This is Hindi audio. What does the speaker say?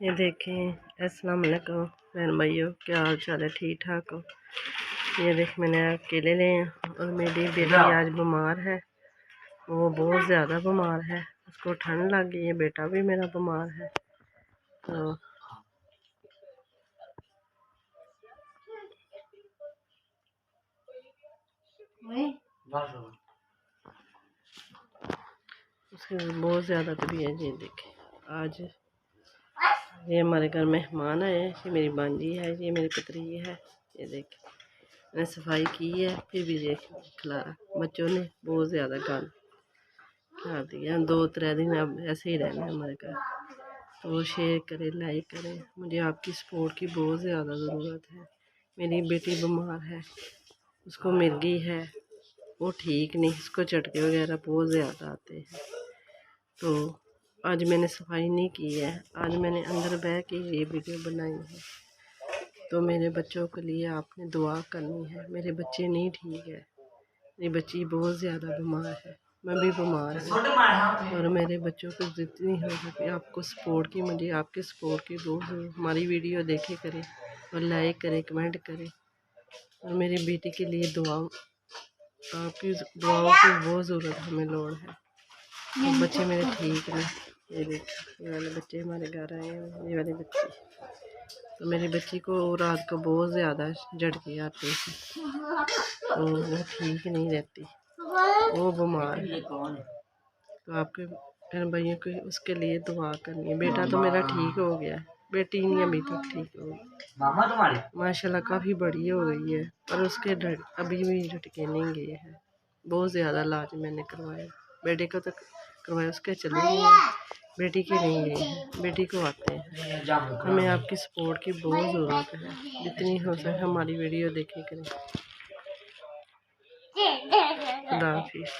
ये देखें, अस्सलाम वालेकुम बहन भाइयों, क्या हाल चाल है? ठीक ठाक हो? ये देख मैंने केले लिए हैं और मेरी बेटी आज बीमार है। वो बहुत ज़्यादा बीमार है, उसको ठंड लग गई है। बेटा भी मेरा बीमार है। तो उसकी बहुत ज़्यादा तबीयत। ये देखें, आज ये हमारे घर मेहमान आए हैं। ये मेरी बांजी है, ये मेरी पतरी है। ये देखें, मैंने सफाई की है, फिर भी ये खिलारा। बच्चों ने बहुत ज़्यादा गंद खिला दिया। 2-3 दिन अब ऐसे ही रहना है हमारे घर। तो शेयर करें, लाइक करें। मुझे आपकी सपोर्ट की बहुत ज़्यादा ज़रूरत है। मेरी बेटी बीमार है, उसको मिर्गी है, वो ठीक नहीं, उसको झटके वगैरह बहुत ज़्यादा आते हैं। तो आज मैंने सफाई नहीं की है, आज मैंने अंदर बह के ये वीडियो बनाई है। तो मेरे बच्चों के लिए आपने दुआ करनी है। मेरे बच्चे नहीं ठीक है, मेरी बच्ची बहुत ज़्यादा बीमार है, मैं भी बीमार हूँ। और मेरे बच्चों को जितनी हो सके आपको सपोर्ट की, मुझे आपके सपोर्ट की बहुत ज़रूरत। हमारी वीडियो देखे करें और लाइक करें, कमेंट करें। और मेरी बेटी के लिए दुआओं, आपकी दुआओं की बहुत ज़रूरत हमें लोड़ है। तो बच्चे मेरे ठीक नहीं। ये देखिए, ये वाले बच्चे हमारे घर आए हैं, ये वाले बच्चे। तो मेरी बच्ची को रात को बहुत ज़्यादा झटके आते हैं, तो वो ठीक नहीं रहती, वो बीमार है। तो आपके बहन भाइयों को उसके लिए दुआ करनी है। बेटा तो मेरा ठीक हो गया है, बेटी नहीं अभी तक ठीक हो गई। माशाल्लाह काफ़ी बड़ी हो गई है, पर उसके अभी भी झटके नहीं गए हैं। बहुत ज़्यादा इलाज मैंने करवाया, बेटे को तो करवाया, उसके चले गए हैं, बेटी के नहीं गए हैं। बेटी को आते हैं। हमें आपकी सपोर्ट की बहुत ज़रूरत है। जितनी हो सके हमारी वीडियो देखे करें। खुदा हाफिज़।